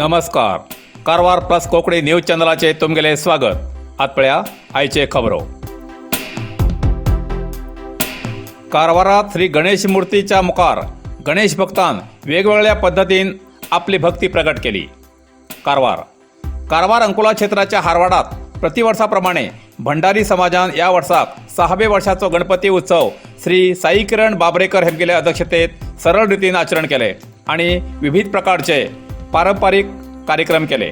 नमस्कार. Karwar plus Konkani news चॅनलाचे तुमगेले स्वागत. आतपळ्या आयचे खबरो. कारवारात श्री गणेश मूर्तीच्या मुखार गणेश भक्तान वेगवेगळ्या पद्धतीन आपली भक्ती प्रकट केली. कारवार अंकोला क्षेत्राच्या हारवाडात प्रतिवर्षाप्रमाणे भंडारी समाजान या वर्साक 6व्या वर्षाचो गणपती उत्सव श्री साई किरण बाबरेकर हेमगेल्या अध्यक्षतेत सरळ रितीन आचरण केले आणि विविध प्रकारचे पारंपरिक कार्यक्रम केले.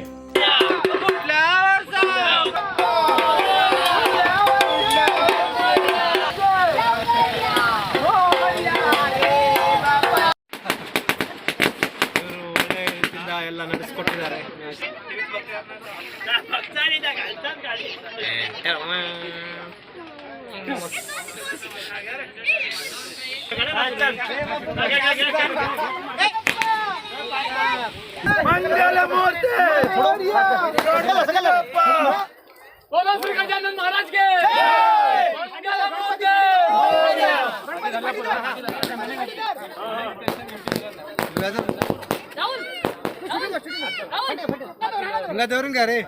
मंगलमूर्ती बोलो श्री गजानन महाराज के धरून घ्या रे.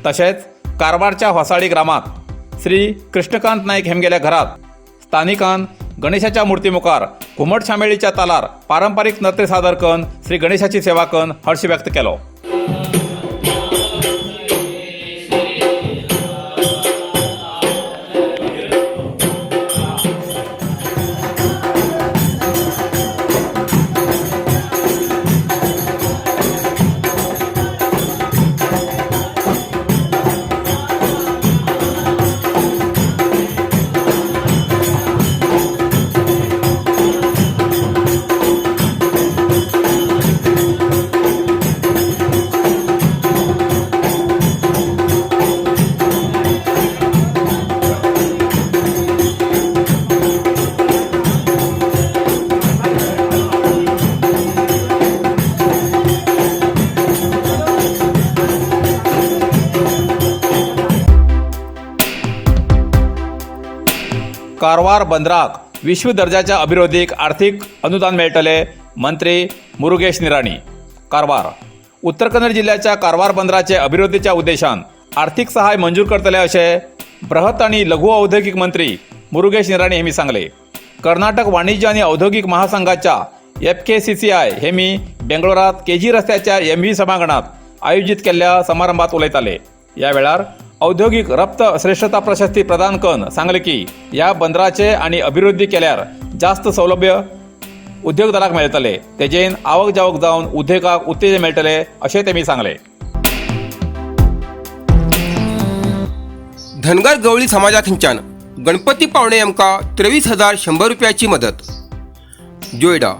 तसेच कारवारच्या होसाळी ग्रामात श्री कृष्णकांत नाईक हेमगेल्या घरात स्थानिकान गणेशाच्या मूर्तीमुखार घुमट शामेळीच्या तालार पारंपरिक नृत्य सादर करून श्री गणेशाची सेवा करून हर्ष व्यक्त केलो. कारवार बंदराक विश्व दर्जाच्या अभिवृद्धीक आर्थिक अनुदान मेळटले. मंत्री मुरुगेश निराणी. कारवार उत्तर कन्नड जिल्ह्याच्या कारवार बंदराचे अभिवृद्धीच्या उद्देशान आर्थिक सहाय मंजूर करतले असे बृहत आणि लघु औद्योगिक मंत्री मुरुगेश निराणी हेमी सांगले. कर्नाटक वाणिज्य आणि औद्योगिक महासंघाच्या FKCCI हेमी बेंगळुरात KG रस्त्याच्या MV सभांगणात आयोजित केलेल्या समारंभात उलयताले. या वेळार औद्योगिक रफ्त श्रेष्ठता प्रशस्ती प्रदान करून सांगले की या बंदराचे आणि अभिवृद्धी केल्यार जास्त सौलभ्य उद्योगदाराक मेळटले, तेजेन आवक जावक जावन उद्योगाक उत्तेजन मेळटले असे तेमी सांगले. धनगर गवळी समाजा थंयच्यान गणपती पावणे आमकां 23,100 रुपयाची मदत. जोयडा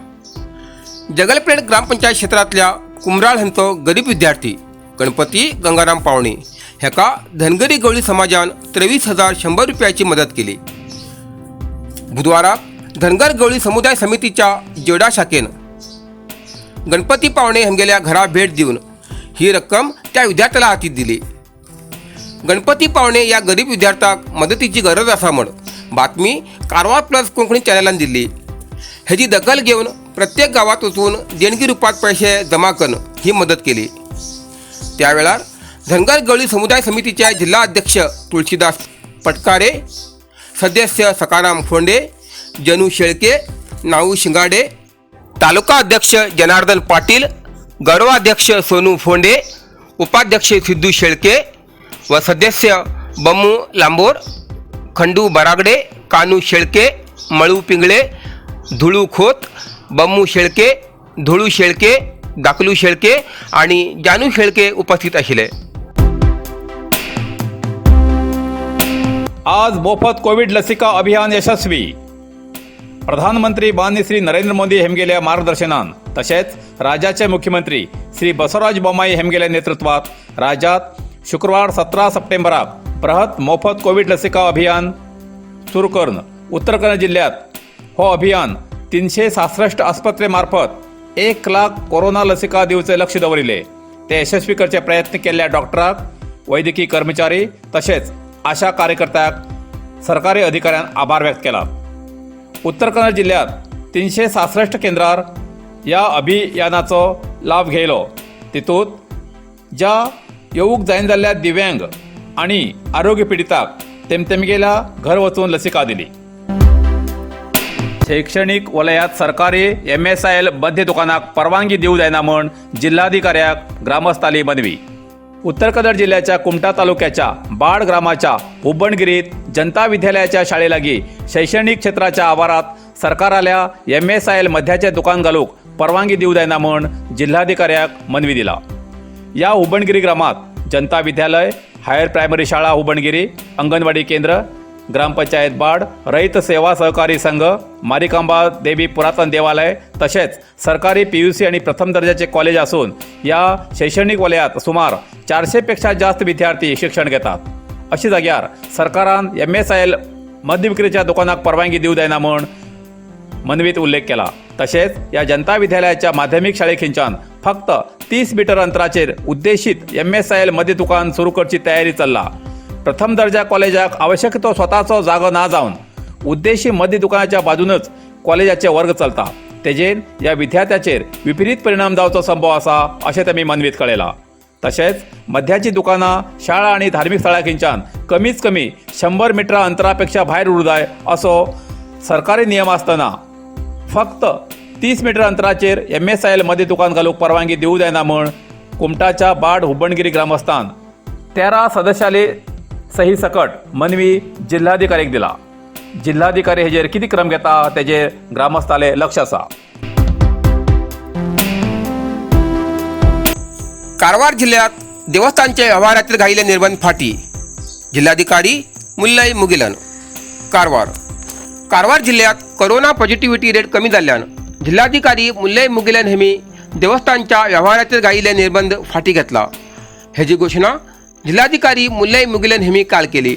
जगलपेट ग्रामपंचायत क्षेत्रातल्या कुमराळ हांचो गरीब विद्यार्थी गणपती गंगाराम पावणे हेका धनगरी गवळी समाजान 23,100 रुपयाची मदत केली. बुधवाराक धनगर गवळी समुदाय समितीच्या जोयडा शाखेन गणपती पावणे हेमगेल्या घरा भेट दिवन ही रक्कम त्या विद्यार्थ्याला हातीत दिली. गणपती पावणे या गरीब विद्यार्थ्याक मदतीची गरज आसा म्हण बातमी कारवार प्लस कोंकणी चॅनलान दिल्ली. हेची दखल घेवन प्रत्येक गावात वचून देणगी रुपात पैसे जमा करून ही मदत केली. त्यावेळार धनगर गवळी समुदाय समितीचे जिल्हा अध्यक्ष तुळशीदास पटकारे, सदस्य सकाराम फोंडे, जनू शेळके, नाऊ शिंगाडे, तालुका अध्यक्ष जनार्दन पाटील, गौरवाध्यक्ष सोनू फोंडे, उपाध्यक्ष सिद्धू शेळके व सदस्य बम्मू लांबोर, खंडू बरागडे, कानू शेळके, मळू पिंगळे, धुळू खोत, बम्मू शेळके, धुळू शेळके, दाखलू शेळके आणि जानू शेळके उपस्थित आशिल्ले. आज मोफत कोविड लसिका अभियान यशस्वी. प्रधानमंत्री माननीय श्री नरेंद्र मोदी हेमगेल्या मार्गदर्शनान तशेंच राज्याचे मुख्यमंत्री श्री बसवराज बोम्माई हेमगेल्या नेतृत्वात राज्यात शुक्रवार 17 सप्टेंबराक बृहत मोफत कोविड लसिका अभियान सुरू करून उत्तर कन्नड जिल्ह्यात हो अभियान 366 आस्पत्रे मार्फत 1 लाख कोरोना लसिका दिवचे लक्ष दवरिले. ते यशस्वी करचे प्रयत्न केल्ल्या डॉक्टराक, वैद्यकीय कर्मचारी तशेंच आशा कार्यकर्त्याक सरकारी अधिकाऱ्यान आभार व्यक्त केला. उत्तर कन्नड जिल्ह्यात 366 केंद्रार या अभियानाचो लाभ घेयलो. तितूंत ज्या येवूंक जायना जाल्ल्या दिव्यांग आणि आरोग्य पिडिताक तेमगेल्या घर वचून लसिका दिली. शैक्षणिक वलयात सरकारी MSIL मध्य दुकानाक परवानगी दिवं जायना म्हूण जिल्हाधिकाऱ्याक ग्रामस्थांनी मनवी. उत्तर कन्नड जिल्ह्याच्या कुमटा तालुक्याच्या बाड ग्रामाच्या हुब्बणगिरीत जनता विद्यालयाच्या शाळेलागी शैक्षणिक क्षेत्राच्या आवारात सरकाराल्या MSIL मध्याचे दुकान घालूक परवानगी दिवं जायना म्हूण जिल्हाधिकाऱ्याक मनवी दिला. या हुब्बणगिरी ग्रामात जनता विद्यालय, हायर प्रायमरी शाळा हुब्बणगिरी, अंगणवाडी केंद्र, ग्रामपंचायत बाड, रयत सेवा सहकारी संघ, मारिकांबा देवी पुरातन देवालय तसेच सरकारी PUC आणि प्रथम दर्जाचे कॉलेज असून या शैक्षणिक वलयात सुमार 400 पेक्षा जास्त विद्यार्थी शिक्षण घेतात. अशी जाग्यार सरकारान MSIL मद्य विक्रीच्या दुकानाक परवानगी दिवं जायना म्हूण मनवीत उल्लेख केला. तसेच या जनता विद्यालयाच्या माध्यमिक शाळेखिंच्यान फक्त 30 मीटर अंतराचेर उद्देशित MSIL मद्य दुकान सुरू करची तयारी चल्ला. प्रथम दर्जा कॉलेजाक आवश्यक तो स्वताचो जागो ना जावन उद्देशी मद्य दुकानाच्या बाजूनच कॉलेजाचे वर्ग चलता. तेजेर या विद्यार्थ्याचेर विपरीत परिणाम जावचो संभव आसा अशें तेमी मनवीत कळयला. तशेंच मद्याची दुकानां शाळा आणि धार्मिक स्थळांखिंच्यान कमीत कमी 100 मिटरा अंतरापेक्षा भायर उरूं जाय असो सरकारी नियम आसतना फक्त 30 मीटर अंतराचेर MSIL मद्य दुकान घालूक परवानगी दिवं जायना म्हूण कुमटाच्या बाड हुब्बणगिरी ग्रामस्थान 13 सदस्याली सही सकट मनवी जिल्हाधिकाऱ्याक दिला. जिल्हाधिकारी हेजेर किती क्रम घेता तेजेर ग्रामस्थाले लक्ष आसा. कारवार जिल्ह्यात देवस्थानच्या व्यवहारातील घाईले निर्बंध फाटी. जिल्हाधिकारी मुल्लई मुगिलन. कारवार जिल्ह्यात कोरोना पॉझिटिव्हिटी रेट कमी जाल्ल्यान जिल्हाधिकारी मुल्लई मुगिलन हेमी देवस्थानच्या व्यवहारातील घाईले निर्बंध फाटी घेतला. हेची घोषणा जिल्हाधिकारी मुल्लई मुगिलन हेमी काल केली.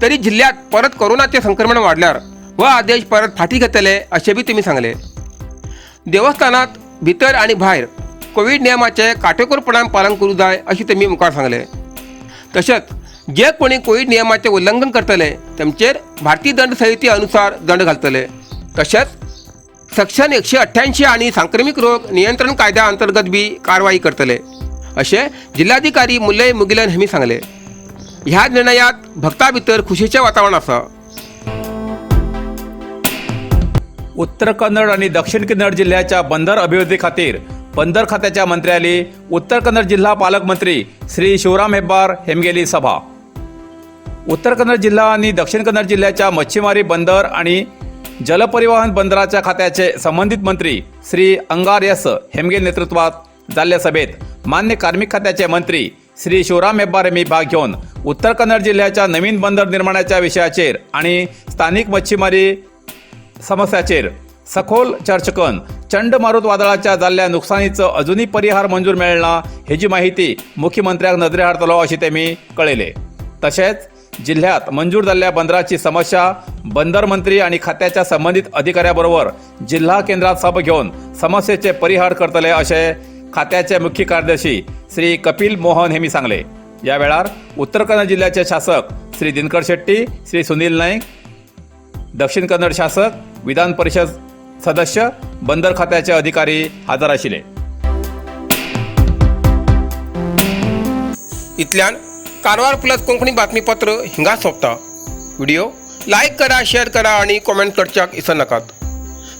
तरी जिल्ह्यात परत कोरोनाचे संक्रमण वाढल्यार व आदेश परत फाटी घेतले असे बी तुम्ही सांगले. देवस्थानात भितर आणि भायर कोविड नियमाचे काटेकोरपणान पालन करूं जाय अशी तुम्ही मुखार सांगले. तशेंच जे कोणी कोविड नियमाचे उल्लंघन करतले तेमचेर भारतीय दंड संहिते अनुसार दंड घालतले. तशेंच सेक्शन 188 आणि सांक्रमिक रोग नियंत्रण कायद्या अंतर्गत बी कारवाई करतले असे जिल्हाधिकारी मुल्लई मुगिलन हेमी सांगले. ह्या निर्णयात भक्ता भितर खुशीचे वातावरण आसा. उत्तर कन्नड आणि दक्षिण कन्नड जिल्ह्याच्या बंदर अभिवृद्धी खातीर बंदर खात्याच्या मंत्र्याली उत्तर कन्नड जिल्हा पालकमंत्री श्री शिवराम हेब्बार हेमगेली सभा. उत्तर कन्नड जिल्हा आणि दक्षिण कन्नड जिल्ह्याच्या मच्छीमारी बंदर आणि जलपरिवहन बंदराच्या खात्याचे संबंधित मंत्री श्री अंगार एस हेमगे नेतृत्वात जाल्ल्या सभेत मान्य कार्मिक खात्याचे मंत्री श्री शिवराम हेब्बार हेमी भाग घेऊन उत्तर कन्नड जिल्ह्याच्या नवीन बंदर निर्माणाच्या विषयाचेर आणि स्थानिक मच्छीमारी समस्याचेर सखोल चर्चा करून चंडमारुत वादळाच्या जाल्ल्या नुकसानीचो अजूनही परिहार मंजूर मेळना हेची माहिती मुख्यमंत्र्याक नदरे हाडतलो अशी तेमी कळयले. तशेंच जिल्ह्यात मंजूर जाल्ल्या बंदराची समस्या बंदर मंत्री आणि खात्याच्या संबंधित अधिकाऱ्याबरोबर जिल्हा केंद्रात सभा घेऊन समस्येचे परिहार करतले असे खात्याचे मुख्य कार्यदर्शी श्री कपिल मोहन हेमी सांगले. या वेळार उत्तर कन्नड जिल्ह्याचे शासक श्री दिनकर शेट्टी, श्री सुनील नाईक, दक्षिण कन्नड शासक, विधान परिषद सदस्य, बंदर खात्याचे अधिकारी हजर आशिल्ले. इतल्यान कारवार प्लस कोंकणी बातमीपत्र हिंगा सोंपता. व्हिडिओ लाईक करा, शेअर करा आणि कॉमेंट करच्याक विसरू नकात.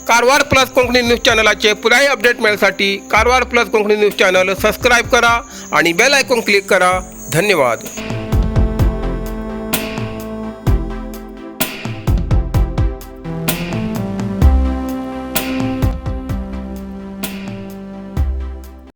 कारवार प्लस कोंकणी न्यूज चॅनलाचे पुराय अपडेट मिळण्यासाठी Karwar plus Konkani news channel subscribe करा आणि बेल आयकॉन क्लिक करा. धन्यवाद.